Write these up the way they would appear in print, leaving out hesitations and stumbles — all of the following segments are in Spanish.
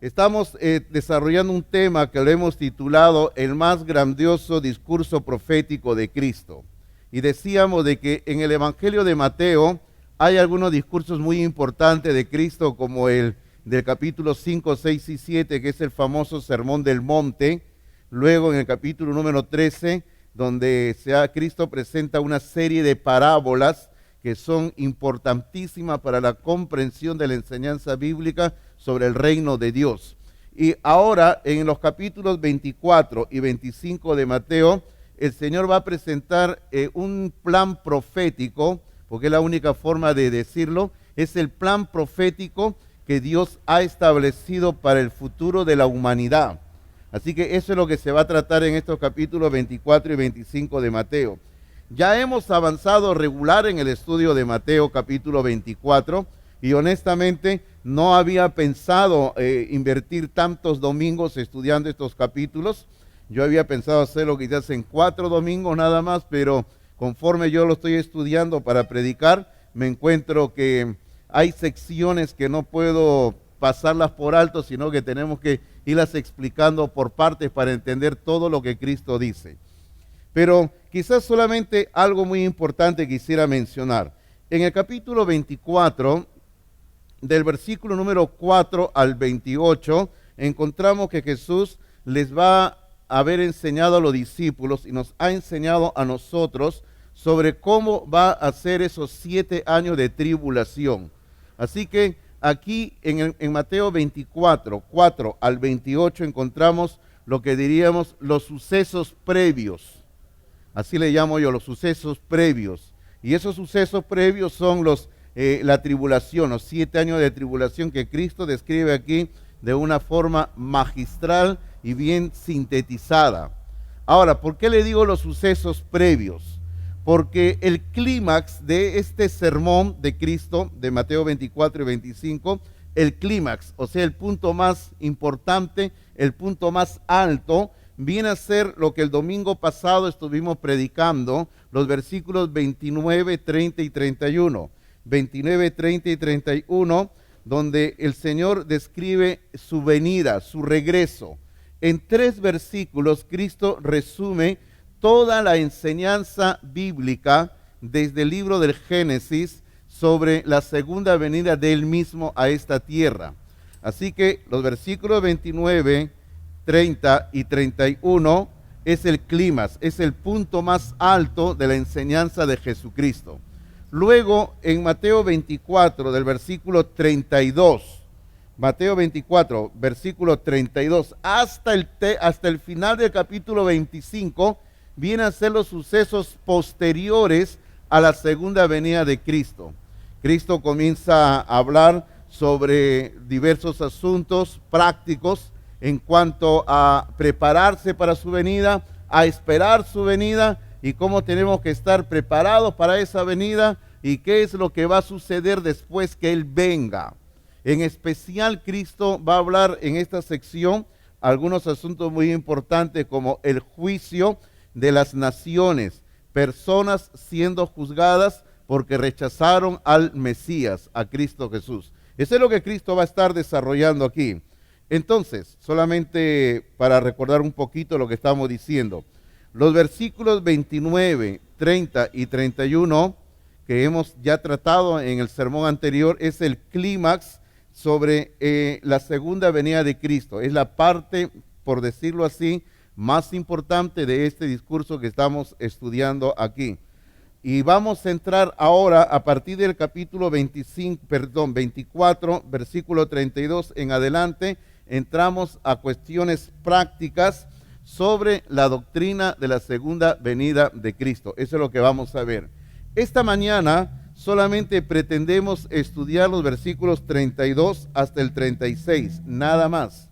Estamos desarrollando un tema que lo hemos titulado El más grandioso discurso profético de Cristo. Y decíamos de que en el Evangelio de Mateo hay algunos discursos muy importantes de Cristo, como el del capítulo 5, 6 y 7, que es el famoso Sermón del Monte. Luego en el capítulo número 13, donde Cristo presenta una serie de parábolas que son importantísimas para la comprensión de la enseñanza bíblica sobre el reino de Dios. Y ahora, en los capítulos 24 y 25 de Mateo, el Señor va a presentar un plan profético, porque es la única forma de decirlo, es el plan profético que Dios ha establecido para el futuro de la humanidad. Así que eso es lo que se va a tratar en estos capítulos 24 y 25 de Mateo. Ya hemos avanzado regular en el estudio de Mateo capítulo 24 y honestamente no había pensado invertir tantos domingos estudiando estos capítulos. Yo había pensado hacerlo quizás en 4 domingos nada más, pero conforme yo lo estoy estudiando para predicar, me encuentro que hay secciones que no puedo pasarlas por alto, sino que tenemos que irlas explicando por partes para entender todo lo que Cristo dice. Pero quizás solamente algo muy importante quisiera mencionar. En el capítulo 24, del versículo número 4 al 28, encontramos que Jesús les va a haber enseñado a los discípulos y nos ha enseñado a nosotros sobre cómo va a ser esos 7 años de tribulación. Así que aquí en Mateo 24, 4 al 28, encontramos lo que diríamos los sucesos previos. Así le llamo yo, los sucesos previos. Y esos sucesos previos son la tribulación, los 7 años de tribulación que Cristo describe aquí de una forma magistral y bien sintetizada. Ahora, ¿por qué le digo los sucesos previos? Porque el clímax de este sermón de Cristo, de Mateo 24 y 25, el clímax, o sea, el punto más importante, el punto más alto, viene a ser lo que el domingo pasado estuvimos predicando, los versículos 29, 30 y 31. 29, 30 y 31, donde el Señor describe su venida, su regreso. En 3 versículos, Cristo resume toda la enseñanza bíblica desde el libro del Génesis sobre la segunda venida de Él mismo a esta tierra. Así que los versículos 29, 30 y 31 es el clímax, es el punto más alto de la enseñanza de Jesucristo. Luego en Mateo 24 del versículo 32, Mateo 24 versículo 32 hasta el final del capítulo 25 vienen a ser los sucesos posteriores a la segunda venida de Cristo. Cristo comienza a hablar sobre diversos asuntos prácticos en cuanto a prepararse para su venida, a esperar su venida y cómo tenemos que estar preparados para esa venida y qué es lo que va a suceder después que Él venga. En especial, Cristo va a hablar en esta sección algunos asuntos muy importantes como el juicio de las naciones, personas siendo juzgadas porque rechazaron al Mesías, a Cristo Jesús. Eso es lo que Cristo va a estar desarrollando aquí. Entonces, solamente para recordar un poquito lo que estamos diciendo, los versículos 29, 30 y 31 que hemos ya tratado en el sermón anterior es el clímax sobre la segunda venida de Cristo. Es la parte, por decirlo así, más importante de este discurso que estamos estudiando aquí. Y vamos a entrar ahora a partir del capítulo 24, versículo 32 en adelante, entramos a cuestiones prácticas sobre la doctrina de la segunda venida de Cristo. Eso es lo que vamos a ver. Esta mañana solamente pretendemos estudiar los versículos 32 hasta el 36, nada más.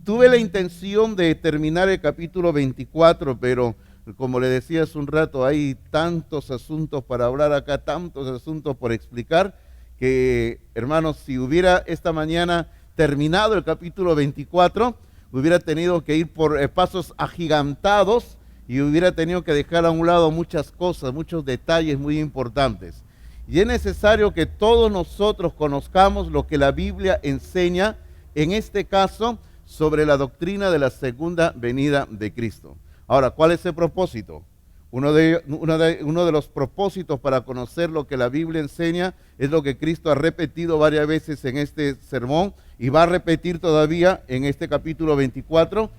Tuve la intención de terminar el capítulo 24, pero como le decía hace un rato, hay tantos asuntos para hablar acá, tantos asuntos por explicar, que hermanos, si hubiera esta mañana terminado el capítulo 24, hubiera tenido que ir por pasos agigantados y hubiera tenido que dejar a un lado muchas cosas, muchos detalles muy importantes. Y es necesario que todos nosotros conozcamos lo que la Biblia enseña en este caso sobre la doctrina de la segunda venida de Cristo. Ahora, ¿cuál es el propósito? Uno de los propósitos para conocer lo que la Biblia enseña es lo que Cristo ha repetido varias veces en este sermón y va a repetir todavía en este capítulo 24,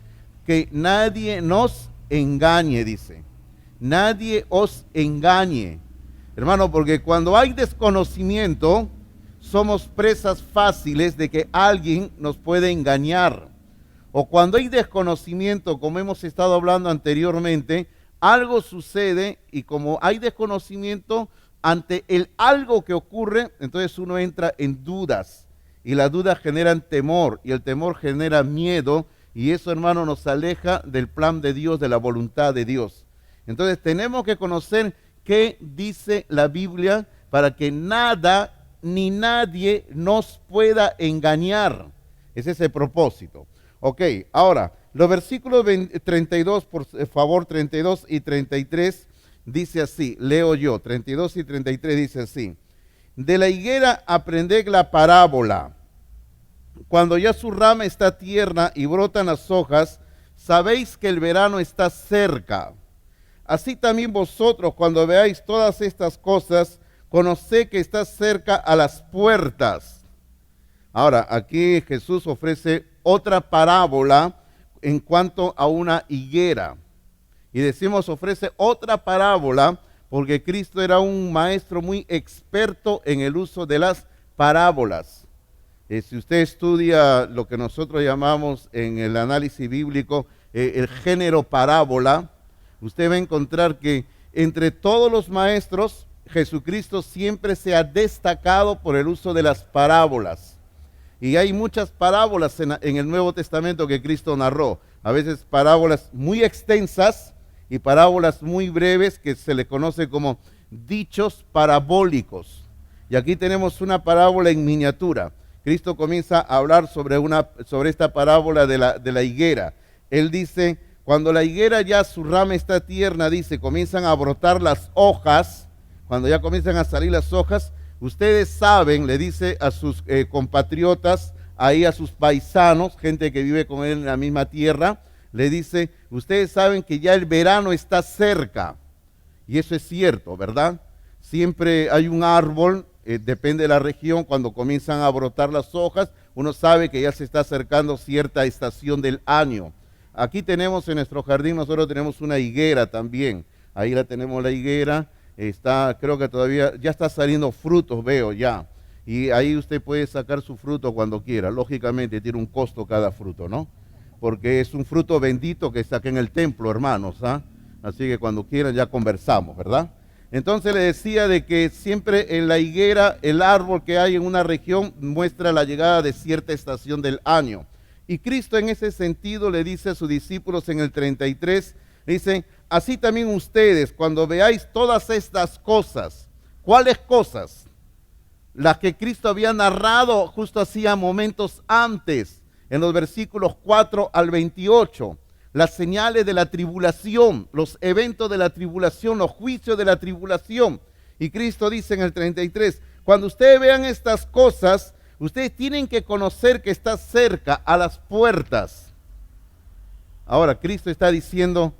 que nadie nos engañe, dice. Nadie os engañe. Hermano, porque cuando hay desconocimiento, somos presas fáciles de que alguien nos puede engañar. O cuando hay desconocimiento, como hemos estado hablando anteriormente, algo sucede y como hay desconocimiento ante el algo que ocurre, entonces uno entra en dudas y las dudas generan temor y el temor genera miedo y eso, hermano, nos aleja del plan de Dios, de la voluntad de Dios. Entonces tenemos que conocer qué dice la Biblia para que nada ni nadie nos pueda engañar. Ese es el propósito. Ok, ahora, los versículos 32, por favor, 32 y 33, dice así, leo yo, 32 y 33 dice así. De la higuera aprended la parábola. Cuando ya su rama está tierna y brotan las hojas, sabéis que el verano está cerca. Así también vosotros, cuando veáis todas estas cosas, conoced que está cerca a las puertas. Ahora, aquí Jesús ofrece otra parábola en cuanto a una higuera. Y decimos ofrece otra parábola porque Cristo era un maestro muy experto en el uso de las parábolas. Si usted estudia lo que nosotros llamamos en el análisis bíblico el género parábola, usted va a encontrar que entre todos los maestros, Jesucristo siempre se ha destacado por el uso de las parábolas. Y hay muchas parábolas en el Nuevo Testamento que Cristo narró. A veces parábolas muy extensas y parábolas muy breves que se le conoce como dichos parabólicos. Y aquí tenemos una parábola en miniatura. Cristo comienza a hablar sobre esta parábola de la higuera. Él dice, cuando la higuera ya su rama está tierna, dice, comienzan a brotar las hojas. Cuando ya comienzan a salir las hojas, ustedes saben, le dice a sus compatriotas, ahí a sus paisanos, gente que vive con él en la misma tierra, le dice, ustedes saben que ya el verano está cerca. Y eso es cierto, ¿verdad? Siempre hay un árbol, depende de la región, cuando comienzan a brotar las hojas, uno sabe que ya se está acercando cierta estación del año. Aquí tenemos en nuestro jardín, nosotros tenemos una higuera también. Ahí la tenemos la higuera. Creo que todavía, ya está saliendo frutos, veo ya. Y ahí usted puede sacar su fruto cuando quiera. Lógicamente tiene un costo cada fruto, ¿no? Porque es un fruto bendito que está aquí en el templo, hermanos, ¿ah? Así que cuando quieran ya conversamos, ¿verdad? Entonces le decía de que siempre en la higuera, el árbol que hay en una región muestra la llegada de cierta estación del año. Y Cristo en ese sentido le dice a sus discípulos en el 33, dice, así también ustedes, cuando veáis todas estas cosas, ¿cuáles cosas? Las que Cristo había narrado justo hacía momentos antes, en los versículos 4 al 28, las señales de la tribulación, los eventos de la tribulación, los juicios de la tribulación. Y Cristo dice en el 33, cuando ustedes vean estas cosas, ustedes tienen que conocer que está cerca a las puertas. Ahora, Cristo está diciendo,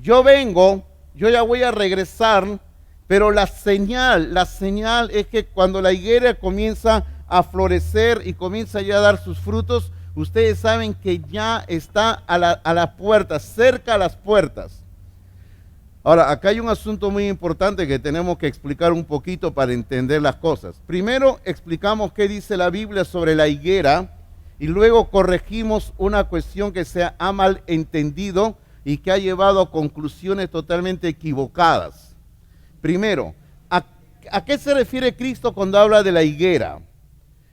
yo vengo, yo ya voy a regresar, pero la señal es que cuando la higuera comienza a florecer y comienza ya a dar sus frutos, ustedes saben que ya está a la puerta, cerca a las puertas. Ahora, acá hay un asunto muy importante que tenemos que explicar un poquito para entender las cosas. Primero explicamos qué dice la Biblia sobre la higuera y luego corregimos una cuestión que se ha mal entendido y que ha llevado a conclusiones totalmente equivocadas. Primero, ¿a qué se refiere Cristo cuando habla de la higuera?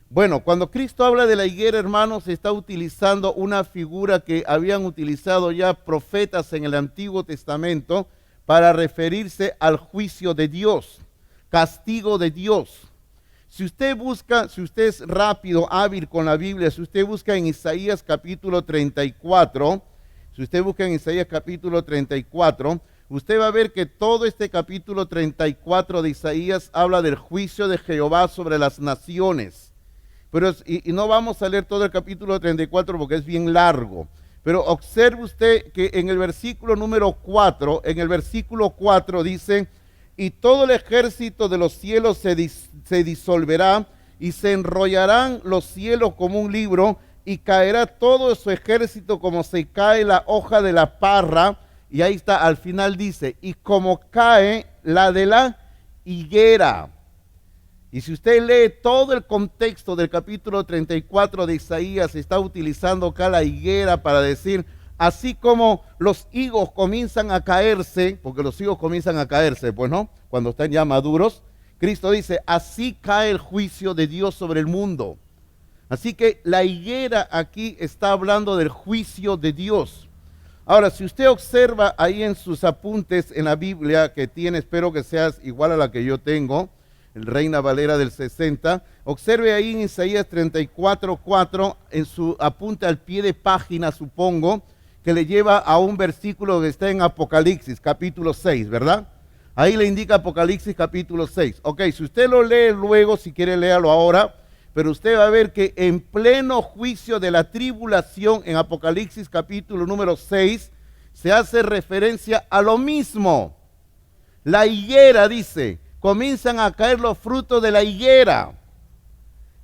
Bueno, cuando Cristo habla de la higuera, hermanos, está utilizando una figura que habían utilizado ya profetas en el Antiguo Testamento para referirse al juicio de Dios, castigo de Dios. Si usted es rápido, hábil con la Biblia, si usted busca en Isaías capítulo 34, usted va a ver que todo este capítulo 34 de Isaías habla del juicio de Jehová sobre las naciones. Pero y no vamos a leer todo el capítulo 34 porque es bien largo. Pero observe usted que en el versículo número 4, en el versículo 4 dice, y todo el ejército de los cielos se disolverá y se enrollarán los cielos como un libro y caerá todo su ejército como se cae la hoja de la parra. Y ahí está, al final dice, y como cae la de la higuera. Y si usted lee todo el contexto del capítulo 34 de Isaías, está utilizando acá la higuera para decir, así como los higos comienzan a caerse, porque los higos comienzan a caerse, pues no, cuando están ya maduros, Cristo dice, así cae el juicio de Dios sobre el mundo. Así que la higuera aquí está hablando del juicio de Dios. Ahora, si usted observa ahí en sus apuntes en la Biblia que tiene, espero que sea igual a la que yo tengo, el Reina Valera del 60, observe ahí en Isaías 34:4, en su apunte al pie de página, supongo, que le lleva a un versículo que está en Apocalipsis, capítulo 6, ¿verdad? Ahí le indica Apocalipsis, capítulo 6. Ok, si usted lo lee luego, si quiere léalo ahora, pero usted va a ver que en pleno juicio de la tribulación, en Apocalipsis, capítulo número 6, se hace referencia a lo mismo. La higuera, dice, comienzan a caer los frutos de la higuera.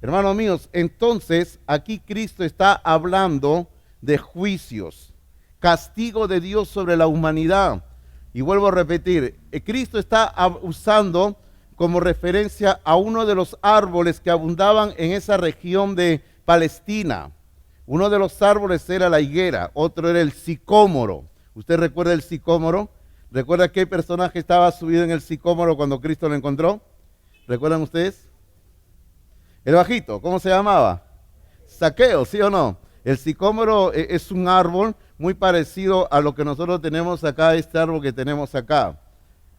Hermanos míos, entonces aquí Cristo está hablando de juicios, castigo de Dios sobre la humanidad. Y vuelvo a repetir, Cristo está usando como referencia a uno de los árboles que abundaban en esa región de Palestina. Uno de los árboles era la higuera, otro era el sicómoro. ¿Usted recuerda el sicómoro? ¿Recuerda qué personaje estaba subido en el sicómoro cuando Cristo lo encontró? ¿Recuerdan ustedes? El bajito, ¿cómo se llamaba? Zaqueo, ¿sí o no? El sicómoro es un árbol muy parecido a lo que nosotros tenemos acá, este árbol que tenemos acá,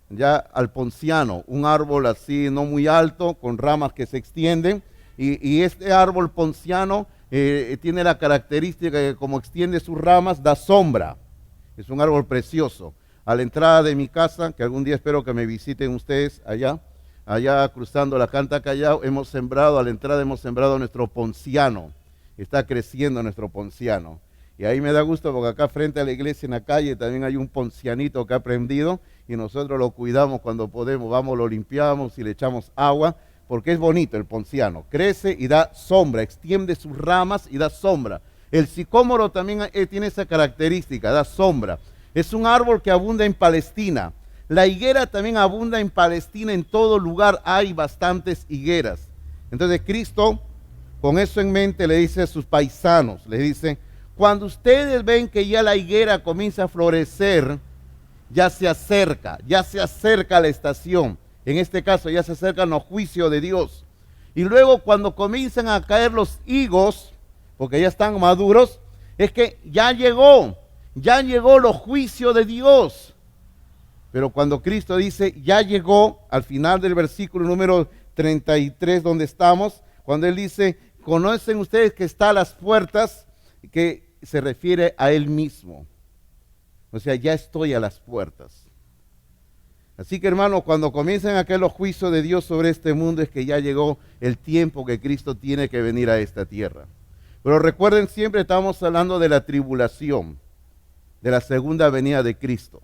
ya al ponciano, un árbol así no muy alto, con ramas que se extienden, y este árbol ponciano tiene la característica que como extiende sus ramas, da sombra. Es un árbol precioso. A la entrada de mi casa, que algún día espero que me visiten ustedes allá cruzando la Canta Callao, a la entrada hemos sembrado nuestro ponciano. Está creciendo nuestro ponciano. Y ahí me da gusto porque acá frente a la iglesia en la calle también hay un poncianito que ha prendido y nosotros lo cuidamos cuando podemos, vamos, lo limpiamos y le echamos agua porque es bonito el ponciano. Crece y da sombra, extiende sus ramas y da sombra. El sicómoro también tiene esa característica, da sombra. Es un árbol que abunda en Palestina. La higuera también abunda en Palestina, en todo lugar hay bastantes higueras. Entonces Cristo, con eso en mente, le dice a sus paisanos, le dice, cuando ustedes ven que ya la higuera comienza a florecer, ya se acerca la estación. En este caso ya se acercan los juicios de Dios. Y luego cuando comienzan a caer los higos, porque ya están maduros, es que ya llegó los juicios de Dios. Pero cuando Cristo dice, ya llegó, al final del versículo número 33 donde estamos, cuando Él dice, conocen ustedes que está a las puertas, que se refiere a Él mismo. O sea, ya estoy a las puertas. Así que hermanos, cuando comiencen a caer los juicios de Dios sobre este mundo, es que ya llegó el tiempo que Cristo tiene que venir a esta tierra. Pero recuerden, siempre estamos hablando de la tribulación, de la segunda venida de Cristo.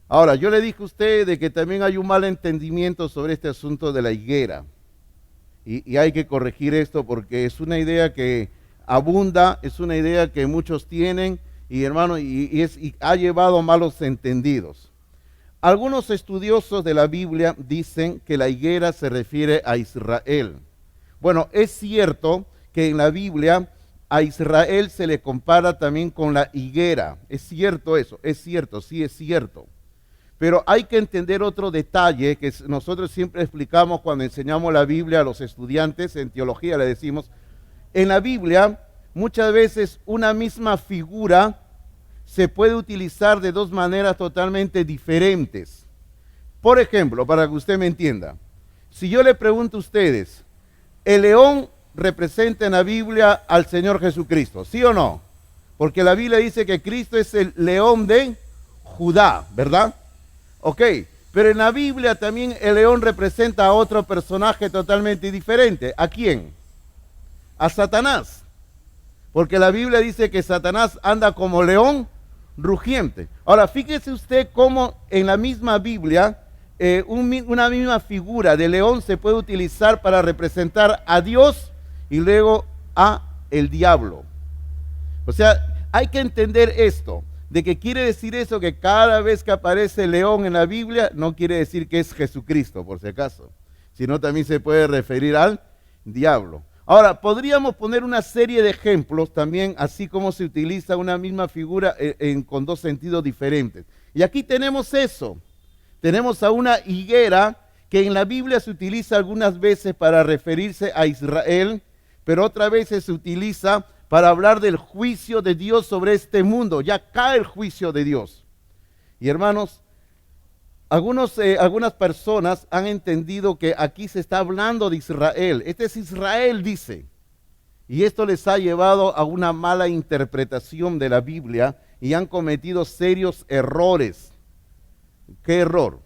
Ahora, yo le dije a usted de que también hay un mal entendimiento sobre este asunto de la higuera. Y hay que corregir esto porque es una idea que abunda, es una idea que muchos tienen y hermano, y ha llevado a malos entendidos. Algunos estudiosos de la Biblia dicen que la higuera se refiere a Israel. Bueno, es cierto que en la Biblia a Israel se le compara también con la higuera. Es cierto eso, es cierto, sí es cierto. Pero hay que entender otro detalle que nosotros siempre explicamos cuando enseñamos la Biblia a los estudiantes, en teología le decimos, en la Biblia muchas veces una misma figura se puede utilizar de dos maneras totalmente diferentes. Por ejemplo, para que usted me entienda, si yo le pregunto a ustedes, ¿el león representa en la Biblia al Señor Jesucristo? ¿Sí o no? Porque la Biblia dice que Cristo es el león de Judá, ¿verdad? Ok, pero en la Biblia también el león representa a otro personaje totalmente diferente. ¿A quién? A Satanás. Porque la Biblia dice que Satanás anda como león rugiente. Ahora, fíjese usted cómo en la misma Biblia una misma figura de león se puede utilizar para representar a Dios y luego a el diablo. O sea, hay que entender esto, de que quiere decir eso, que cada vez que aparece león en la Biblia, no quiere decir que es Jesucristo, por si acaso, sino también se puede referir al diablo. Ahora, podríamos poner una serie de ejemplos también, así como se utiliza una misma figura con dos sentidos diferentes. Y aquí tenemos eso. Tenemos a una higuera que en la Biblia se utiliza algunas veces para referirse a Israel, pero otras veces se utiliza para hablar del juicio de Dios sobre este mundo. Ya cae el juicio de Dios. Y hermanos, algunas personas han entendido que aquí se está hablando de Israel. Este es Israel, dice. Y esto les ha llevado a una mala interpretación de la Biblia y han cometido serios errores. ¿Qué error?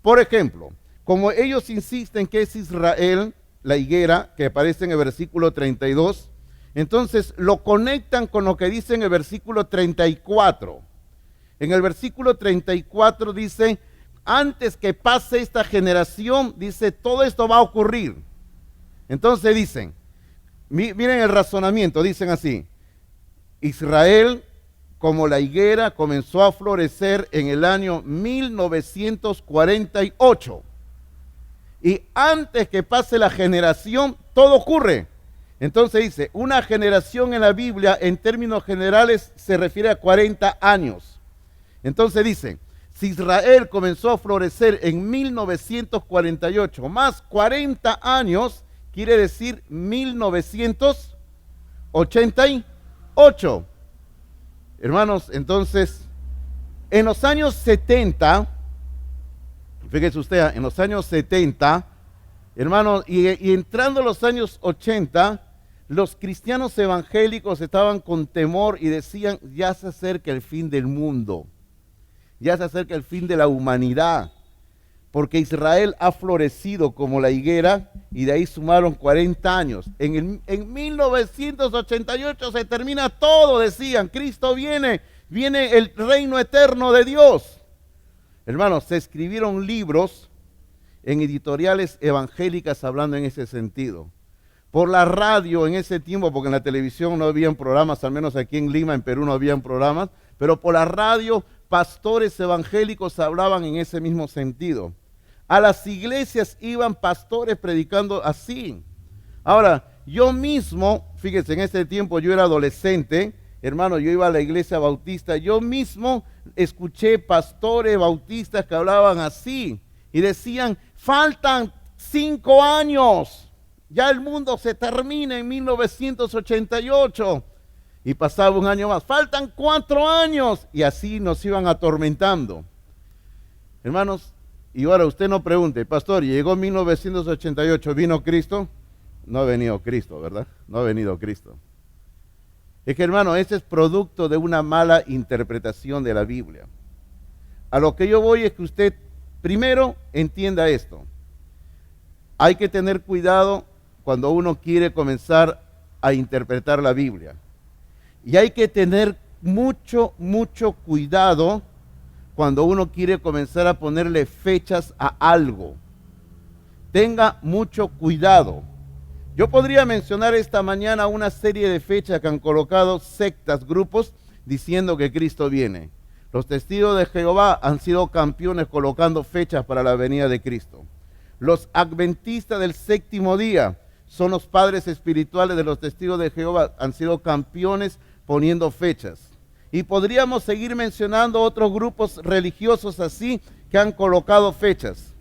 Por ejemplo, como ellos insisten que es Israel, la higuera, que aparece en el versículo 32, entonces lo conectan con lo que dice en el versículo 34. En el versículo 34 dice, antes que pase esta generación, dice, todo esto va a ocurrir. Entonces dicen, miren el razonamiento, dicen así, Israel, como la higuera, comenzó a florecer en el año 1948. Y antes que pase la generación, todo ocurre. Entonces dice, una generación en la Biblia, en términos generales, se refiere a 40 años. Entonces dice, si Israel comenzó a florecer en 1948, más 40 años, quiere decir 1988. Hermanos, entonces, en los años 70, fíjese usted, en los años 70, hermanos, y entrando los años 80, los cristianos evangélicos estaban con temor y decían, ya se acerca el fin del mundo, ya se acerca el fin de la humanidad, porque Israel ha florecido como la higuera y de ahí sumaron 40 años. En 1988 se termina todo, decían, Cristo viene el reino eterno de Dios. Hermanos, se escribieron libros en editoriales evangélicas hablando en ese sentido. Por la radio en ese tiempo, porque en la televisión no habían programas, al menos aquí en Lima, en Perú no habían programas, pero por la radio pastores evangélicos hablaban en ese mismo sentido. A las iglesias iban pastores predicando así. Ahora, yo mismo, fíjense, en ese tiempo yo era adolescente, hermano, yo iba a la iglesia bautista, yo mismo escuché pastores bautistas que hablaban así y decían, faltan 5 años, ya el mundo se termina en 1988. Y pasaba un año más, faltan 4 años, y así nos iban atormentando. Hermanos, y ahora usted no pregunte, pastor, llegó 1988, ¿vino Cristo? No ha venido Cristo, ¿verdad? No ha venido Cristo. Es que, hermano, ese es producto de una mala interpretación de la Biblia. A lo que yo voy es que usted primero entienda esto. Hay que tener cuidado cuando uno quiere comenzar a interpretar la Biblia. Y hay que tener mucho cuidado cuando uno quiere comenzar a ponerle fechas a algo. Tenga mucho cuidado. Yo podría mencionar esta mañana una serie de fechas que han colocado sectas, grupos, diciendo que Cristo viene. Los testigos de Jehová han sido campeones colocando fechas para la venida de Cristo. Los adventistas del séptimo día son los padres espirituales de los testigos de Jehová, han sido campeones poniendo fechas. Y podríamos seguir mencionando otros grupos religiosos así que han colocado fechas.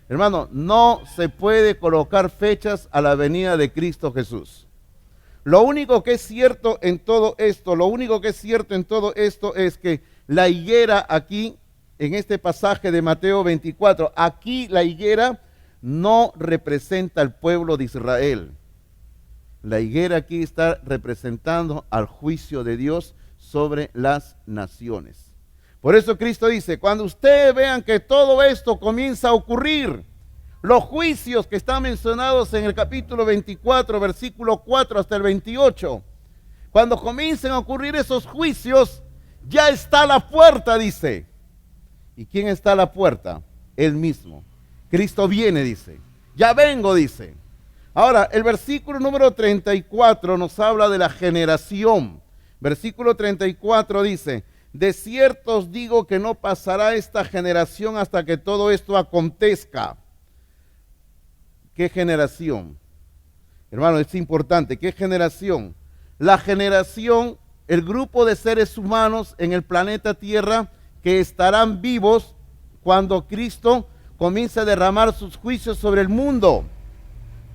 Hermano, no se puede colocar fechas a la venida de Cristo Jesús. Lo único que es cierto en todo esto, es que la higuera aquí, en este pasaje de Mateo 24, aquí la higuera no representa al pueblo de Israel. La higuera aquí está representando al juicio de Dios sobre las naciones. Por eso Cristo dice, cuando ustedes vean que todo esto comienza a ocurrir, Los juicios que están mencionados en el capítulo 24, versículo 4 hasta el 28. Cuando comiencen a ocurrir esos juicios, ya está la puerta, dice. ¿Y quién está a la puerta? Él mismo. Cristo viene, dice. Ya vengo, dice. Ahora, el versículo número 34 nos habla de la generación. Versículo 34 dice: de cierto os digo que no pasará esta generación hasta que todo esto acontezca. ¿Qué generación? Hermano, es importante. ¿Qué generación? La generación, el grupo de seres humanos en el planeta Tierra que estarán vivos cuando Cristo comience a derramar sus juicios sobre el mundo.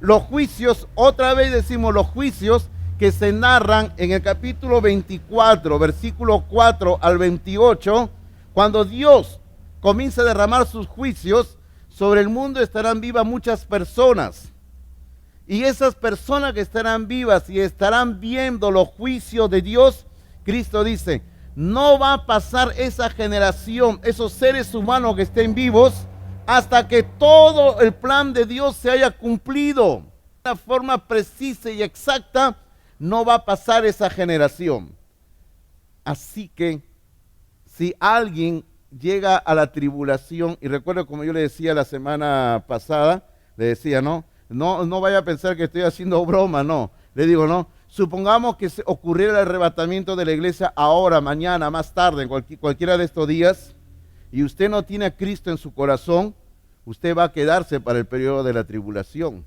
Los juicios, otra vez decimos los juicios que se narran en el capítulo 24, versículo 4 al 28, cuando Dios comienza a derramar sus juicios sobre el mundo, estarán vivas muchas personas. Y esas personas que estarán vivas y estarán viendo los juicios de Dios, Cristo dice, no va a pasar esa generación, esos seres humanos que estén vivos, hasta que todo el plan de Dios se haya cumplido. De una forma precisa y exacta, no va a pasar esa generación. Así que, si alguien llega a la tribulación, y recuerdo como yo le decía la semana pasada, le decía, no vaya a pensar que estoy haciendo broma, no. Le digo, no, supongamos que ocurriera el arrebatamiento de la iglesia ahora, mañana, más tarde, en cualquiera de estos días, y usted no tiene a Cristo en su corazón, usted va a quedarse para el periodo de la tribulación.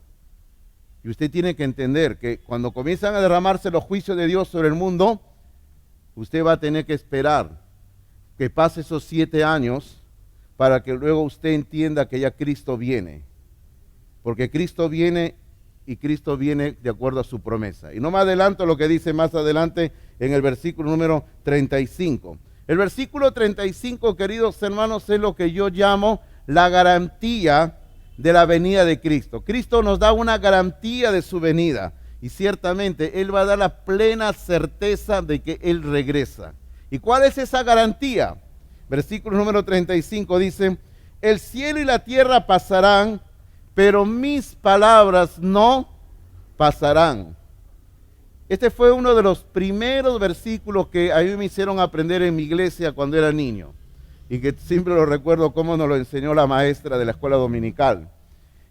Y usted tiene que entender que cuando comienzan a derramarse los juicios de Dios sobre el mundo, usted va a tener que esperar que pase esos 7 años para que luego usted entienda que ya Cristo viene. Porque Cristo viene y Cristo viene de acuerdo a su promesa. Y no me adelanto lo que dice más adelante en el versículo número 35. El versículo 35, queridos hermanos, es lo que yo llamo la garantía de la venida de Cristo. Cristo nos da una garantía de su venida y ciertamente Él va a dar la plena certeza de que Él regresa. ¿Y cuál es esa garantía? Versículo número 35 dice, el cielo y la tierra pasarán, pero mis palabras no pasarán. Este fue uno de los primeros versículos que a mí me hicieron aprender en mi iglesia cuando era niño. Y que siempre lo recuerdo cómo nos lo enseñó la maestra de la escuela dominical.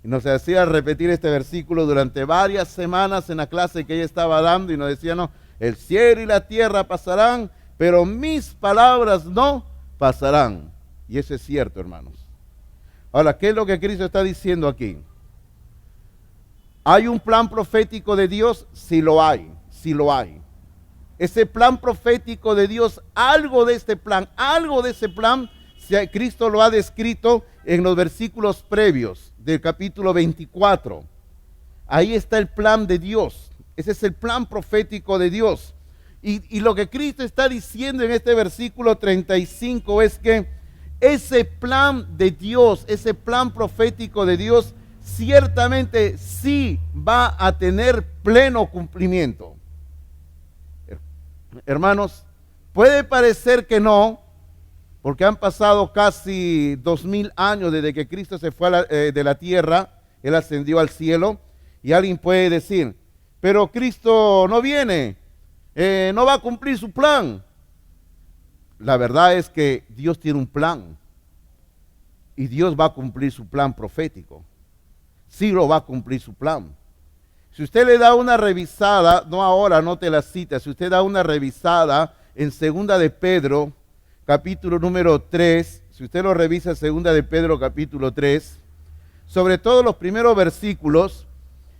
Y nos hacía repetir este versículo durante varias semanas en la clase que ella estaba dando y nos decía, no, el cielo y la tierra pasarán, pero mis palabras no pasarán. Y eso es cierto, hermanos. Ahora, ¿qué es lo que Cristo está diciendo aquí? ¿Hay un plan profético de Dios? Sí lo hay, sí lo hay. Ese plan profético de Dios, algo de ese plan, Cristo lo ha descrito en los versículos previos del capítulo 24. Ahí está el plan de Dios. Ese es el plan profético de Dios. Y lo que Cristo está diciendo en este versículo 35 es que ese plan de Dios, ese plan profético de Dios, ciertamente sí va a tener pleno cumplimiento. Hermanos, puede parecer que no, porque han pasado casi 2000 años desde que Cristo se fue de la tierra, Él ascendió al cielo, y alguien puede decir, pero Cristo no viene, no va a cumplir su plan. La verdad es que Dios tiene un plan, y Dios va a cumplir su plan profético. Sí lo va a cumplir su plan. Si usted le da una revisada, no ahora, note la cita, si usted da una revisada en segunda de Pedro, capítulo número 3, si usted lo revisa, segunda de Pedro, capítulo 3, sobre todo los primeros versículos,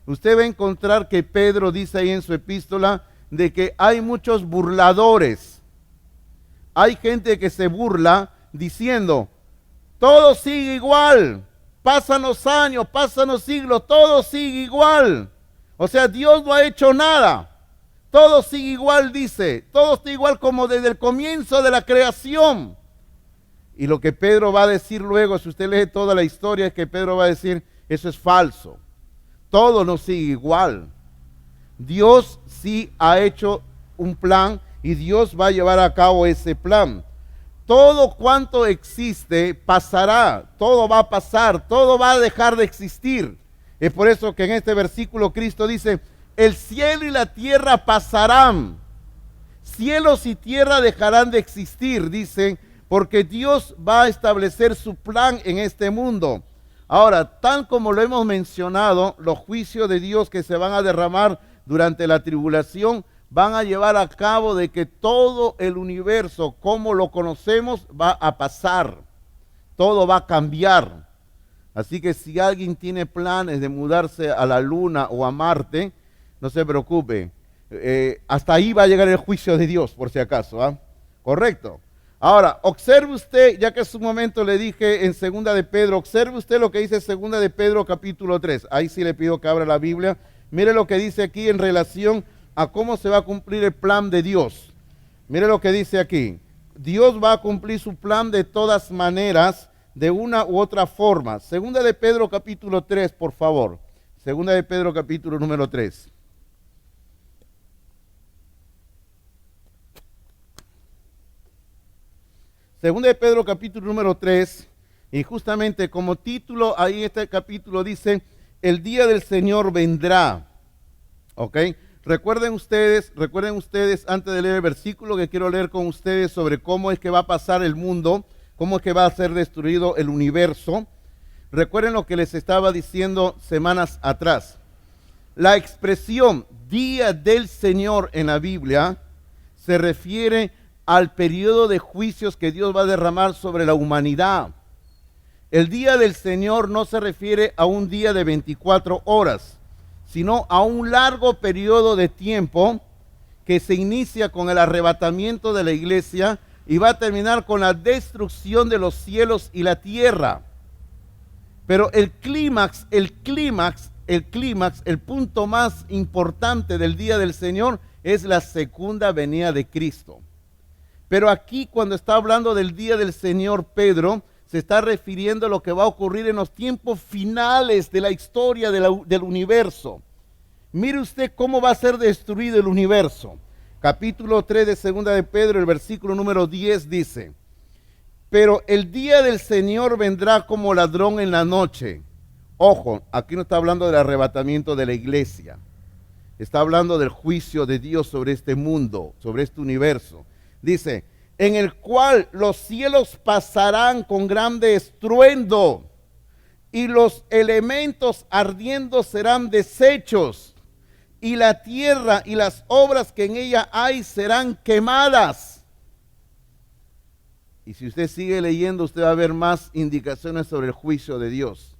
usted va a encontrar que Pedro dice ahí en su epístola de que hay muchos burladores. Hay gente que se burla diciendo, todo sigue igual, pasan los años, pasan los siglos, todo sigue igual. O sea, Dios no ha hecho nada. Todo sigue igual, dice. Todo está igual como desde el comienzo de la creación. Y lo que Pedro va a decir luego, si usted lee toda la historia, es que Pedro va a decir, eso es falso. Todo no sigue igual. Dios sí ha hecho un plan y Dios va a llevar a cabo ese plan. todo cuanto existe pasará, todo va a pasar, todo va a dejar de existir. Es por eso que en este versículo Cristo dice, el cielo y la tierra pasarán, cielos y tierra dejarán de existir, dicen, porque Dios va a establecer su plan en este mundo. Ahora, tal como lo hemos mencionado, los juicios de Dios que se van a derramar durante la tribulación van a llevar a cabo de que todo el universo, como lo conocemos, va a pasar. Todo va a cambiar. Así que si alguien tiene planes de mudarse a la Luna o a Marte, no se preocupe. Hasta ahí va a llegar el juicio de Dios, por si acaso. ¿Ah? Correcto. Ahora, observe usted, ya que hace un momento le dije en segunda de Pedro, observe usted lo que dice segunda de Pedro capítulo 3. Ahí sí le pido que abra la Biblia. Mire lo que dice aquí en relación a cómo se va a cumplir el plan de Dios. Mire lo que dice aquí. Dios va a cumplir su plan de todas maneras, de una u otra forma. Segunda de Pedro capítulo 3, por favor. Segunda de Pedro capítulo número 3. Segunda de Pedro capítulo número 3, y justamente como título ahí este capítulo dice, el día del Señor vendrá. ¿Ok? Recuerden ustedes, antes de leer el versículo que quiero leer con ustedes sobre cómo es que va a pasar el mundo, cómo es que va a ser destruido el universo. Recuerden lo que les estaba diciendo semanas atrás. La expresión día del Señor en la Biblia se refiere al periodo de juicios que Dios va a derramar sobre la humanidad. El día del Señor no se refiere a un día de 24 horas, sino a un largo periodo de tiempo que se inicia con el arrebatamiento de la iglesia y va a terminar con la destrucción de los cielos y la tierra. Pero el punto más importante del día del Señor es la segunda venida de Cristo. Pero aquí cuando está hablando del día del Señor, Pedro se está refiriendo a lo que va a ocurrir en los tiempos finales de la historia del universo. Mire usted cómo va a ser destruido el universo. Capítulo 3 de segunda de Pedro, el versículo número 10 dice, pero el día del Señor vendrá como ladrón en la noche. Ojo, aquí no está hablando del arrebatamiento de la iglesia. Está hablando del juicio de Dios sobre este mundo, sobre este universo. Dice, en el cual los cielos pasarán con grande estruendo y los elementos ardiendo serán deshechos y la tierra y las obras que en ella hay serán quemadas. Y si usted sigue leyendo, usted va a ver más indicaciones sobre el juicio de Dios.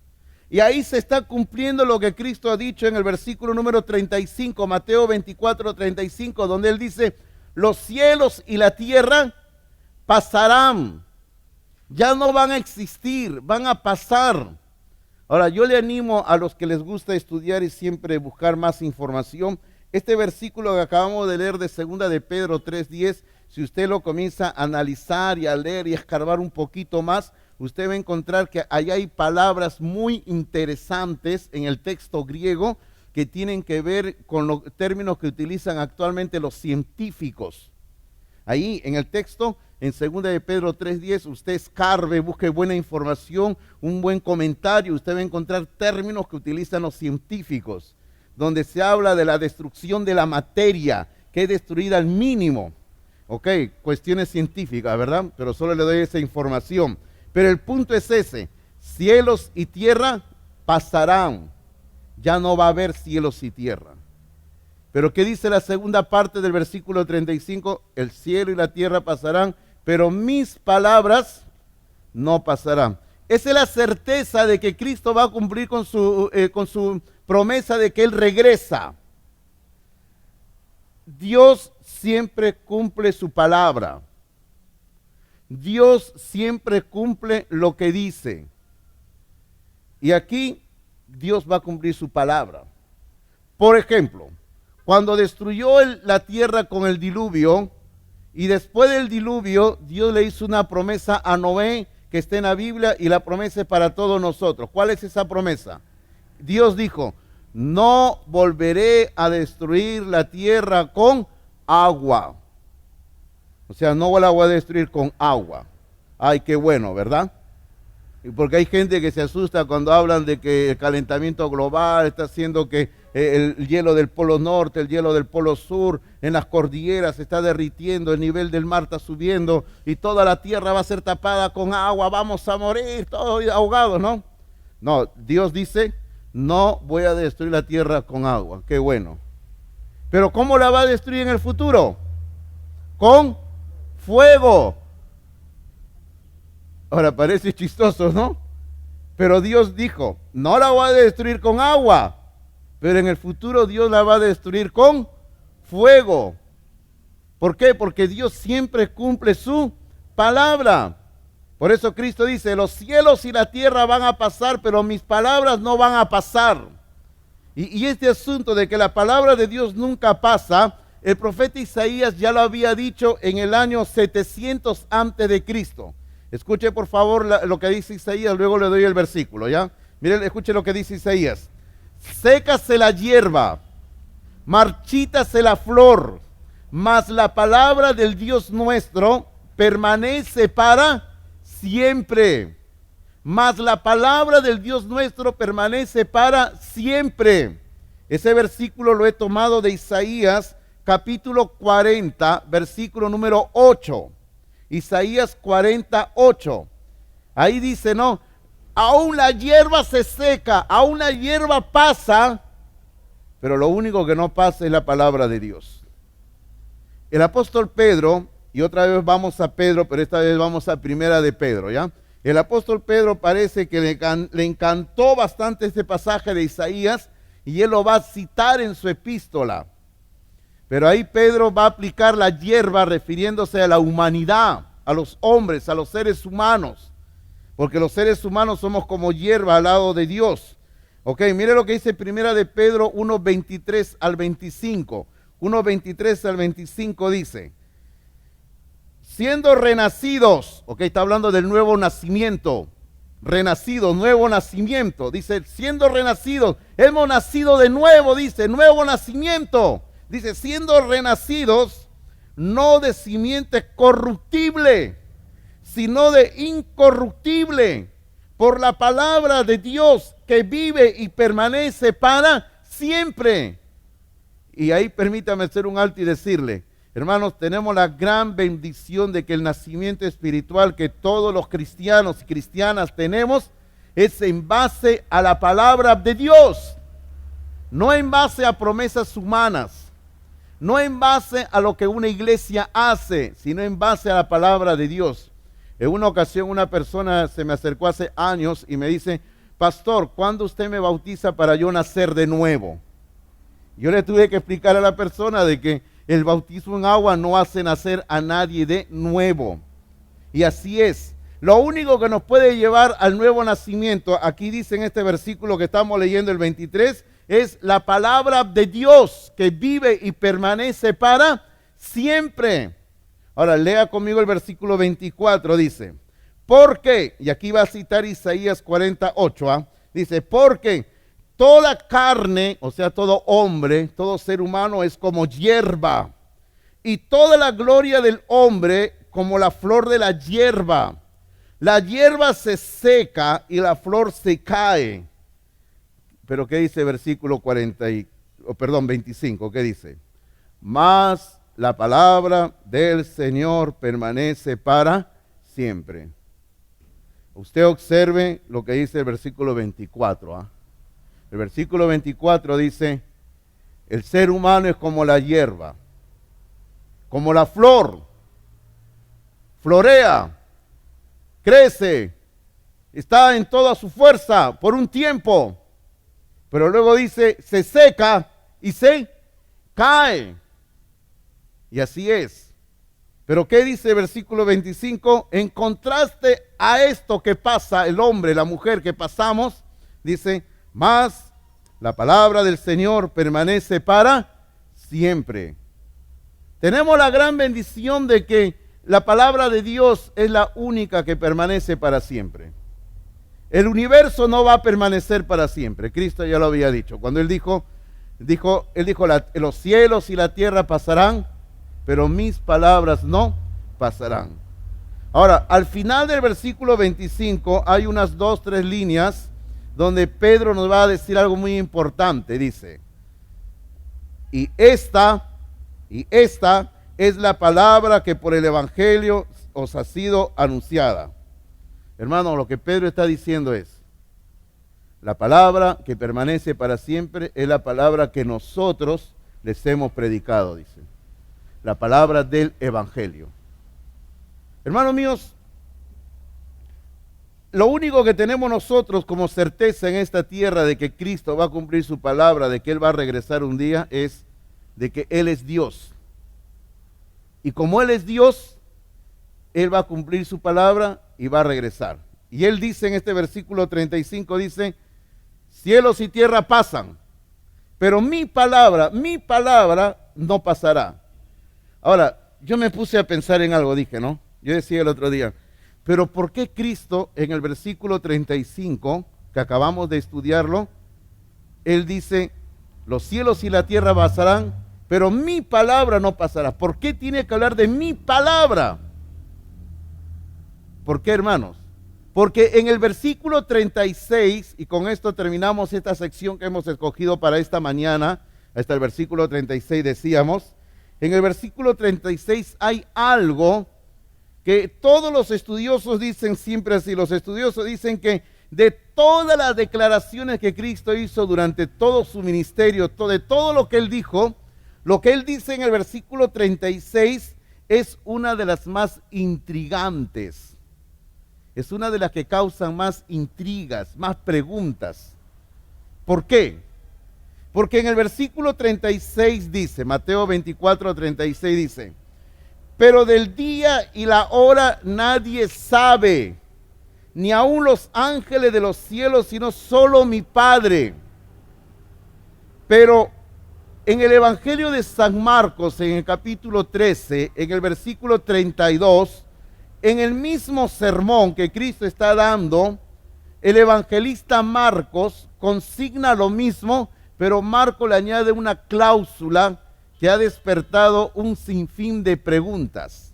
Y ahí se está cumpliendo lo que Cristo ha dicho en el versículo número 35, Mateo 24, 35, donde Él dice, los cielos y la tierra pasarán, ya no van a existir, van a pasar. Ahora, yo le animo a los que les gusta estudiar y siempre buscar más información. Este versículo que acabamos de leer de segunda de Pedro 3:10, si usted lo comienza a analizar y a leer y a escarbar un poquito más, usted va a encontrar que allá hay palabras muy interesantes en el texto griego que tienen que ver con los términos que utilizan actualmente los científicos. Ahí en el texto, en 2 de Pedro 3:10, usted escarbe, busque buena información, un buen comentario, usted va a encontrar términos que utilizan los científicos, donde se habla de la destrucción de la materia, que es destruida al mínimo. Ok, cuestiones científicas, ¿verdad? Pero solo le doy esa información. Pero el punto es ese, cielos y tierra pasarán. Ya no va a haber cielos y tierra. Pero ¿qué dice la segunda parte del versículo 35? El cielo y la tierra pasarán, pero mis palabras no pasarán. Esa es la certeza de que Cristo va a cumplir con su promesa de que Él regresa. Dios siempre cumple su palabra. Dios siempre cumple lo que dice. Y aquí Dios va a cumplir su palabra. Por ejemplo, cuando destruyó la tierra con el diluvio, y después del diluvio, Dios le hizo una promesa a Noé, que está en la Biblia, y la promesa es para todos nosotros. ¿Cuál es esa promesa? Dios dijo, no volveré a destruir la tierra con agua. O sea, no la voy a destruir con agua. Ay, qué bueno, ¿verdad? Porque hay gente que se asusta cuando hablan de que el calentamiento global está haciendo que el hielo del polo norte, el hielo del polo sur, en las cordilleras se está derritiendo, el nivel del mar está subiendo y toda la tierra va a ser tapada con agua, vamos a morir todos ahogados, ¿no? No, Dios dice, no voy a destruir la tierra con agua, qué bueno. Pero ¿cómo la va a destruir en el futuro? Con fuego. Ahora parece chistoso, ¿no? Pero Dios dijo, no la voy a destruir con agua, pero en el futuro Dios la va a destruir con fuego. ¿Por qué? Porque Dios siempre cumple su palabra. Por eso Cristo dice, los cielos y la tierra van a pasar, pero mis palabras no van a pasar. Y este asunto de que la palabra de Dios nunca pasa, el profeta Isaías ya lo había dicho en el año 700 antes de Cristo. Escuche por favor lo que dice Isaías, luego le doy el versículo, ¿ya? Miren, escuche lo que dice Isaías. Sécase la hierba, marchítase la flor, mas la palabra del Dios nuestro permanece para siempre. Mas la palabra del Dios nuestro permanece para siempre. Ese versículo lo he tomado de Isaías, capítulo 40, versículo número 8. Isaías 48. Ahí dice, no, aún la hierba se seca, aún la hierba pasa, pero lo único que no pasa es la palabra de Dios. El apóstol Pedro, y otra vez vamos a Pedro, pero esta vez vamos a primera de Pedro, ¿ya? El apóstol Pedro parece que le encantó bastante este pasaje de Isaías y él lo va a citar en su epístola. Pero ahí Pedro va a aplicar la hierba refiriéndose a la humanidad, a los hombres, a los seres humanos. Porque los seres humanos somos como hierba al lado de Dios. Ok, mire lo que dice primera de Pedro 1:23 al 25. 1:23 al 25 dice, siendo renacidos, ok, está hablando del nuevo nacimiento, renacido, nuevo nacimiento, dice, siendo renacidos, hemos nacido de nuevo, dice, nuevo nacimiento. Dice, siendo renacidos, no de simiente corruptible, sino de incorruptible, por la palabra de Dios que vive y permanece para siempre. Y ahí permítame hacer un alto y decirle, hermanos, tenemos la gran bendición de que el nacimiento espiritual que todos los cristianos y cristianas tenemos es en base a la palabra de Dios, no en base a promesas humanas. No en base a lo que una iglesia hace, sino en base a la palabra de Dios. En una ocasión una persona se me acercó hace años y me dice, pastor, ¿cuándo usted me bautiza para yo nacer de nuevo? Yo le tuve que explicar a la persona de que el bautismo en agua no hace nacer a nadie de nuevo. Y así es. Lo único que nos puede llevar al nuevo nacimiento, aquí dice en este versículo que estamos leyendo el 23, es la palabra de Dios que vive y permanece para siempre. Ahora lea conmigo el versículo 24, dice, porque, y aquí va a citar Isaías 48, dice, porque toda carne, o sea, todo hombre, todo ser humano es como hierba, y toda la gloria del hombre como la flor de la hierba. La hierba se seca y la flor se cae. Pero ¿qué dice versículo 25? ¿Qué dice? Mas la palabra del Señor permanece para siempre. Usted observe lo que dice el versículo 24. El versículo 24 dice, el ser humano es como la hierba, como la flor, florea, crece, está en toda su fuerza por un tiempo. Pero luego dice, se seca y se cae. Y así es. Pero ¿qué dice el versículo 25? En contraste a esto que pasa, el hombre, la mujer que pasamos, dice, mas la palabra del Señor permanece para siempre. Tenemos la gran bendición de que la palabra de Dios es la única que permanece para siempre. El universo no va a permanecer para siempre. Cristo ya lo había dicho. Cuando Él dijo, los cielos y la tierra pasarán, pero mis palabras no pasarán. Ahora, al final del versículo 25 hay unas 2, 3 líneas donde Pedro nos va a decir algo muy importante. Dice, y esta es la palabra que por el Evangelio os ha sido anunciada. Hermano, lo que Pedro está diciendo es, la palabra que permanece para siempre es la palabra que nosotros les hemos predicado, dice. La palabra del Evangelio. Hermanos míos, lo único que tenemos nosotros como certeza en esta tierra de que Cristo va a cumplir su palabra, de que Él va a regresar un día, es de que Él es Dios. Y como Él es Dios, Él va a cumplir su palabra y va a regresar. Y Él dice en este versículo 35, dice, cielos y tierra pasan, pero mi palabra no pasará. Ahora, yo me puse a pensar en algo, dije, ¿no? Yo decía el otro día, pero ¿por qué Cristo en el versículo 35, que acabamos de estudiarlo, Él dice, los cielos y la tierra pasarán, pero mi palabra no pasará? ¿Por qué tiene que hablar de mi palabra? ¿Por qué, hermanos? Porque en el versículo 36, y con esto terminamos esta sección que hemos escogido para esta mañana, hasta el versículo 36 decíamos, en el versículo 36 hay algo que todos los estudiosos dicen siempre así. Los estudiosos dicen que de todas las declaraciones que Cristo hizo durante todo su ministerio, de todo lo que Él dijo, lo que Él dice en el versículo 36 es una de las más intrigantes. Es una de las que causan más intrigas, más preguntas. ¿Por qué? Porque en el versículo 36 dice, Mateo 24, 36 dice, pero del día y la hora nadie sabe, ni aun los ángeles de los cielos, sino solo mi Padre. Pero en el Evangelio de San Marcos, en el capítulo 13, en el versículo 32, en el mismo sermón que Cristo está dando, el evangelista Marcos consigna lo mismo, pero Marcos le añade una cláusula que ha despertado un sinfín de preguntas.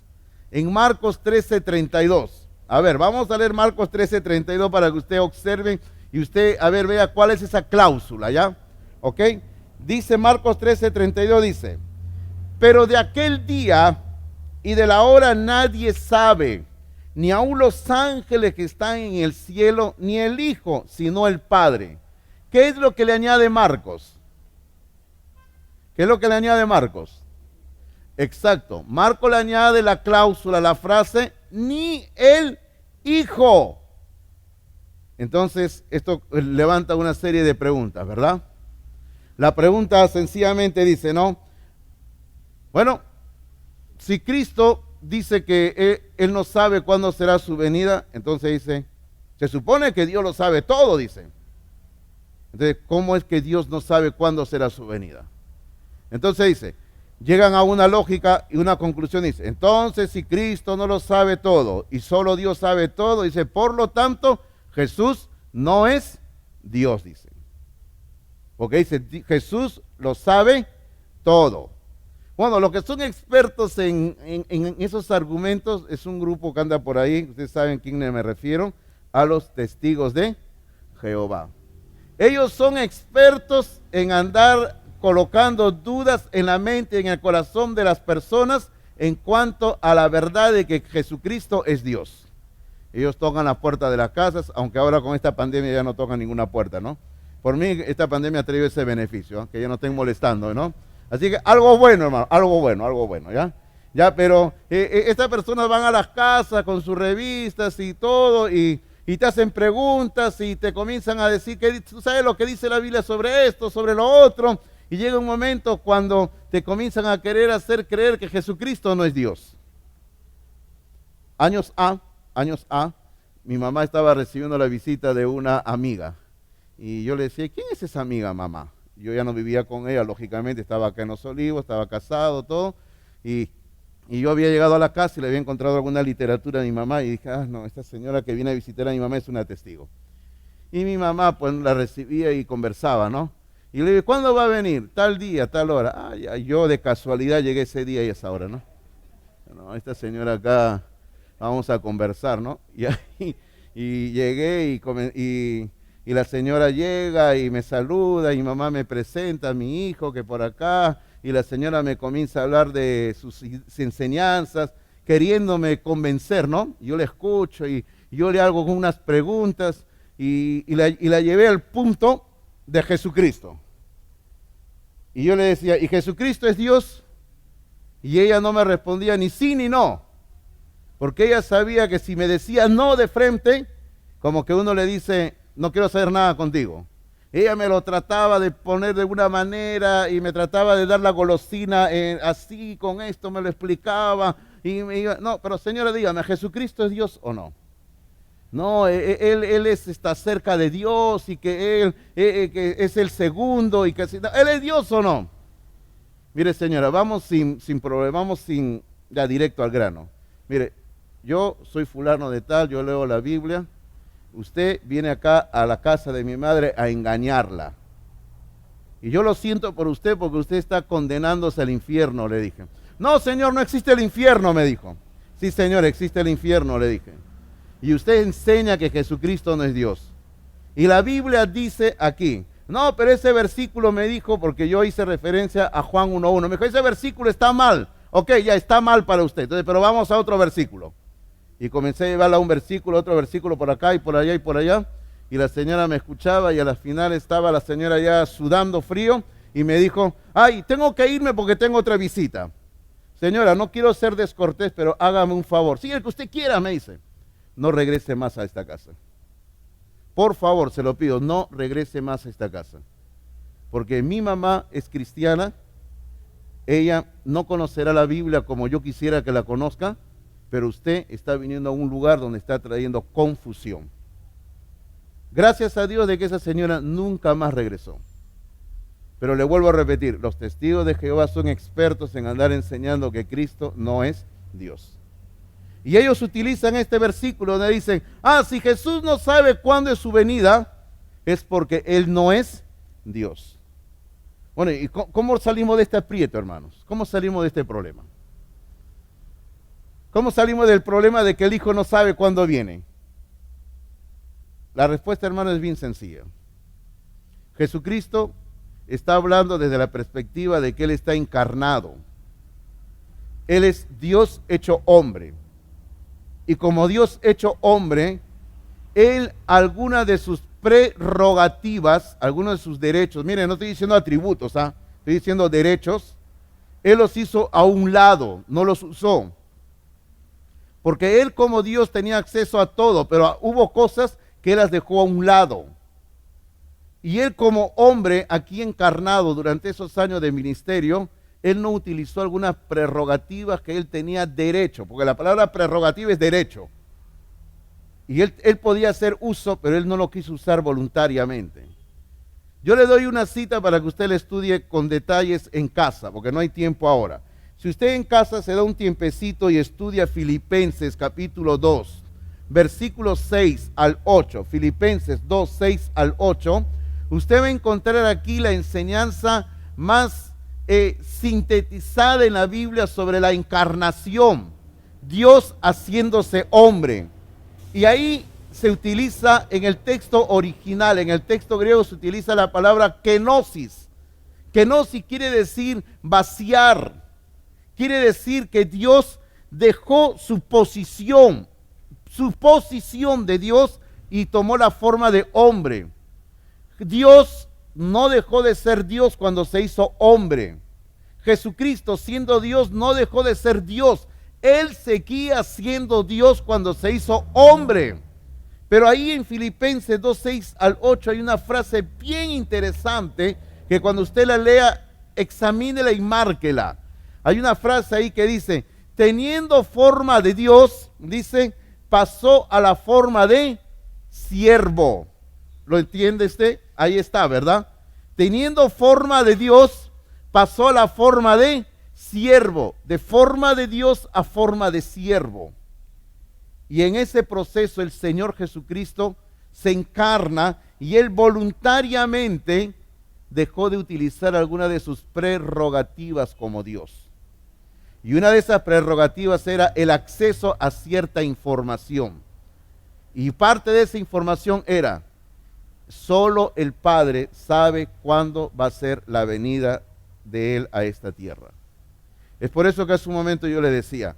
En Marcos 13:32. A ver, vamos a leer Marcos 13:32 para que usted observe y usted, a ver, vea cuál es esa cláusula, ¿ya? ¿Ok? Dice Marcos 13:32, dice, pero de aquel día y de la hora nadie sabe, ni aun los ángeles que están en el cielo, ni el Hijo, sino el Padre. ¿Qué es lo que le añade Marcos? ¿Qué es lo que le añade Marcos? Exacto. Marcos le añade la cláusula, la frase, ni el Hijo. Entonces, esto levanta una serie de preguntas, ¿verdad? La pregunta sencillamente dice, ¿no? Bueno, si Cristo dice que él no sabe cuándo será su venida, entonces dice, se supone que Dios lo sabe todo, dice. Entonces, ¿cómo es que Dios no sabe cuándo será su venida? Entonces dice, llegan a una lógica y una conclusión, dice, entonces si Cristo no lo sabe todo y solo Dios sabe todo, dice, por lo tanto, Jesús no es Dios, dice. Porque dice, Jesús lo sabe todo. Bueno, los que son expertos en esos argumentos es un grupo que anda por ahí, ustedes saben a quién me refiero, a los testigos de Jehová. Ellos son expertos en andar colocando dudas en la mente y en el corazón de las personas en cuanto a la verdad de que Jesucristo es Dios. Ellos tocan la puerta de las casas, aunque ahora con esta pandemia ya no tocan ninguna puerta, ¿no? Por mí esta pandemia ha traído ese beneficio, ¿eh? Que ya no estén molestando, ¿no? Así que algo bueno, hermano, algo bueno, ¿ya? Ya, pero estas personas van a las casas con sus revistas y todo, y te hacen preguntas y te comienzan a decir que tú sabes lo que dice la Biblia sobre esto, sobre lo otro, y llega un momento cuando te comienzan a querer hacer creer que Jesucristo no es Dios. Años A, mi mamá estaba recibiendo la visita de una amiga, y yo le decía, ¿quién es esa amiga, mamá? Yo ya no vivía con ella, lógicamente, estaba acá en Los Olivos, estaba casado, todo, y yo había llegado a la casa y le había encontrado alguna literatura a mi mamá, y dije, no, esta señora que viene a visitar a mi mamá es una testigo. Y mi mamá, pues, la recibía y conversaba, ¿no? Y le dije, ¿cuándo va a venir? Tal día, tal hora. Ya, yo de casualidad llegué ese día y esa hora, ¿no? No, esta señora acá vamos a conversar, ¿no? Y llegué y la señora llega y me saluda y mi mamá me presenta a mi hijo que por acá y la señora me comienza a hablar de sus enseñanzas, queriéndome convencer, ¿no? Yo le escucho y yo le hago unas preguntas y la llevé al punto de Jesucristo. Y yo le decía, ¿y Jesucristo es Dios? Y ella no me respondía ni sí ni no, porque ella sabía que si me decía no de frente, como que uno le dice, no quiero saber nada contigo. Ella me lo trataba de poner de una manera y me trataba de dar la golosina así, con esto me lo explicaba. Y me iba, no, pero señora, dígame, ¿Jesucristo es Dios o no? No, él está cerca de Dios y que él que es el segundo y que ¿él es Dios o no? Mire, señora, vamos sin problema, vamos ya directo al grano. Mire, yo soy fulano de tal, yo leo la Biblia. Usted viene acá a la casa de mi madre a engañarla. Y yo lo siento por usted porque usted está condenándose al infierno, le dije. No, señor, no existe el infierno, me dijo. Sí, señor, existe el infierno, le dije. Y usted enseña que Jesucristo no es Dios. Y la Biblia dice aquí, no, pero ese versículo me dijo, porque yo hice referencia a Juan 1:1. Me dijo, ese versículo está mal. Ok, ya está mal para usted. Entonces, pero vamos a otro versículo. Y comencé a llevarla a un versículo, otro versículo por acá y por allá y por allá. Y la señora me escuchaba y a la final estaba la señora ya sudando frío y me dijo, ay, tengo que irme porque tengo otra visita. Señora, no quiero ser descortés, pero hágame un favor. Sí, el que usted quiera, me dice. No regrese más a esta casa. Por favor, se lo pido, no regrese más a esta casa. Porque mi mamá es cristiana, ella no conocerá la Biblia como yo quisiera que la conozca, pero usted está viniendo a un lugar donde está trayendo confusión. Gracias a Dios de que esa señora nunca más regresó. Pero le vuelvo a repetir, los testigos de Jehová son expertos en andar enseñando que Cristo no es Dios. Y ellos utilizan este versículo donde dicen, si Jesús no sabe cuándo es su venida, es porque Él no es Dios. Bueno, ¿y cómo salimos de este aprieto, hermanos? ¿Cómo salimos de este problema? ¿Cómo salimos del problema de que el Hijo no sabe cuándo viene? La respuesta, hermano, es bien sencilla. Jesucristo está hablando desde la perspectiva de que Él está encarnado. Él es Dios hecho hombre. Y como Dios hecho hombre, Él, algunas de sus prerrogativas, algunos de sus derechos, miren, no estoy diciendo atributos, estoy diciendo derechos, Él los hizo a un lado, no los usó. Porque Él como Dios tenía acceso a todo, pero hubo cosas que Él las dejó a un lado. Y Él como hombre aquí encarnado durante esos años de ministerio, Él no utilizó algunas prerrogativas que Él tenía derecho, porque la palabra prerrogativa es derecho. Y él podía hacer uso, pero Él no lo quiso usar voluntariamente. Yo le doy una cita para que usted le estudie con detalles en casa, porque no hay tiempo ahora. Si usted en casa se da un tiempecito y estudia Filipenses capítulo 2, versículos 6 al 8, Filipenses 2, 6 al 8, usted va a encontrar aquí la enseñanza más sintetizada en la Biblia sobre la encarnación, Dios haciéndose hombre. Y ahí se utiliza en el texto original, en el texto griego se utiliza la palabra kenosis. Kenosis quiere decir vaciar, quiere decir que Dios dejó su posición de Dios y tomó la forma de hombre. Dios no dejó de ser Dios cuando se hizo hombre. Jesucristo, siendo Dios, no dejó de ser Dios. Él seguía siendo Dios cuando se hizo hombre. Pero ahí en Filipenses 2, 6 al 8 hay una frase bien interesante que cuando usted la lea, examínela y márquela. Hay una frase ahí que dice, teniendo forma de Dios, dice, pasó a la forma de siervo. ¿Lo entiende usted? Ahí está, ¿verdad? Teniendo forma de Dios, pasó a la forma de siervo, de forma de Dios a forma de siervo. Y en ese proceso el Señor Jesucristo se encarna y Él voluntariamente dejó de utilizar alguna de sus prerrogativas como Dios. Y una de esas prerrogativas era el acceso a cierta información. Y parte de esa información era, solo el Padre sabe cuándo va a ser la venida de Él a esta tierra. Es por eso que hace un momento yo le decía,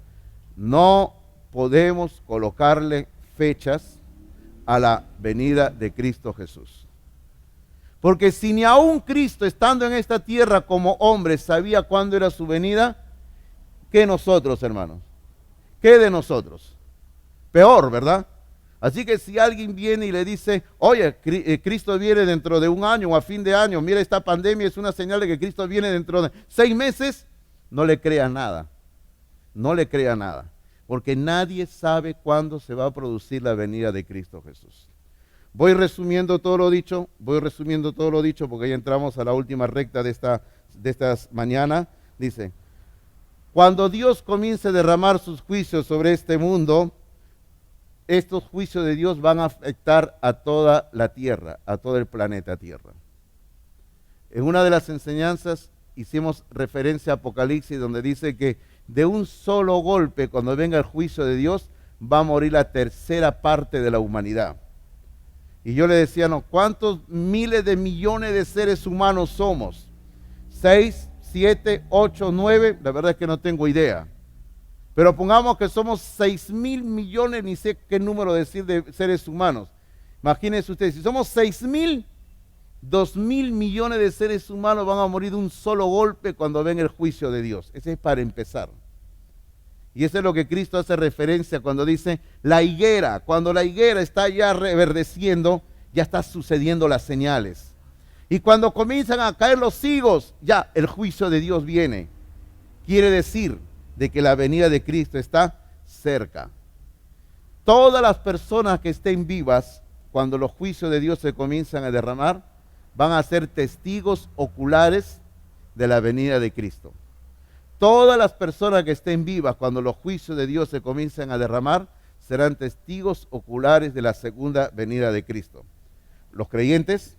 no podemos colocarle fechas a la venida de Cristo Jesús. Porque si ni aún Cristo, estando en esta tierra como hombre, sabía cuándo era su venida, ¿qué nosotros, hermanos? ¿Qué de nosotros? Peor, ¿verdad? Así que si alguien viene y le dice, oye, Cristo viene dentro de un año o a fin de año, mira, esta pandemia es una señal de que Cristo viene dentro de 6 meses, no le crea nada. No le crea nada. Porque nadie sabe cuándo se va a producir la venida de Cristo Jesús. Voy resumiendo todo lo dicho, porque ya entramos a la última recta de estas mañanas. Dice, cuando Dios comience a derramar sus juicios sobre este mundo, estos juicios de Dios van a afectar a toda la tierra, a todo el planeta Tierra. En una de las enseñanzas hicimos referencia a Apocalipsis, donde dice que de un solo golpe, cuando venga el juicio de Dios, va a morir la tercera parte de la humanidad. Y yo le decía, no, ¿cuántos miles de millones de seres humanos somos? 6, 7, 8, 9, la verdad es que no tengo idea. Pero pongamos que somos 6,000 millones, ni sé qué número decir de seres humanos. Imagínense ustedes, si somos 6,000, 2,000 millones de seres humanos van a morir de un solo golpe cuando venga el juicio de Dios. Ese es para empezar. Y eso es lo que Cristo hace referencia cuando dice la higuera. Cuando la higuera está ya reverdeciendo, ya está sucediendo las señales. Y cuando comienzan a caer los higos, ya el juicio de Dios viene. Quiere decir de que la venida de Cristo está cerca. Todas las personas que estén vivas, cuando los juicios de Dios se comienzan a derramar, van a ser testigos oculares de la venida de Cristo. Todas las personas que estén vivas, cuando los juicios de Dios se comienzan a derramar, serán testigos oculares de la segunda venida de Cristo. Los creyentes,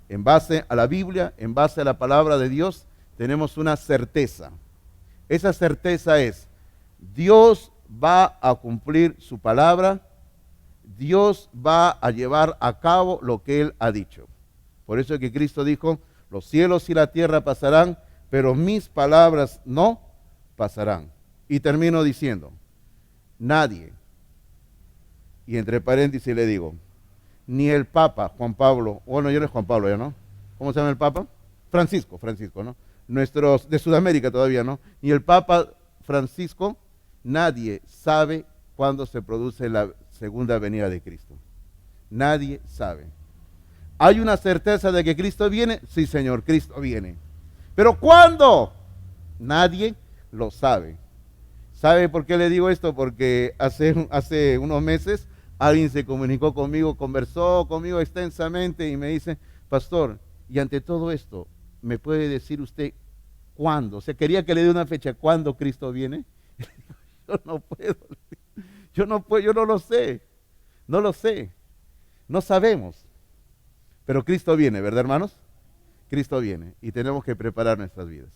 en base a la Biblia, en base a la palabra de Dios, tenemos una certeza. Esa certeza es, Dios va a cumplir su palabra, Dios va a llevar a cabo lo que Él ha dicho. Por eso es que Cristo dijo, los cielos y la tierra pasarán, pero mis palabras no pasarán. Y termino diciendo, nadie, y entre paréntesis le digo, ni el Papa Juan Pablo, bueno, yo no es Juan Pablo ya, ¿no? ¿Cómo se llama el Papa? Francisco, ¿no? Nuestros de Sudamérica todavía, ¿no? Ni el Papa Francisco, nadie sabe cuándo se produce la segunda venida de Cristo. Nadie sabe. ¿Hay una certeza de que Cristo viene? Sí, Señor, Cristo viene. ¿Pero cuándo? Nadie lo sabe. ¿Sabe por qué le digo esto? Porque hace unos meses alguien se comunicó conmigo, conversó conmigo extensamente y me dice, pastor, y ante todo esto, ¿me puede decir usted cuándo? O sea, quería que le dé una fecha, ¿cuándo Cristo viene? Yo no puedo, yo no lo sé, no sabemos. Pero Cristo viene, ¿verdad, hermanos? Cristo viene y tenemos que preparar nuestras vidas.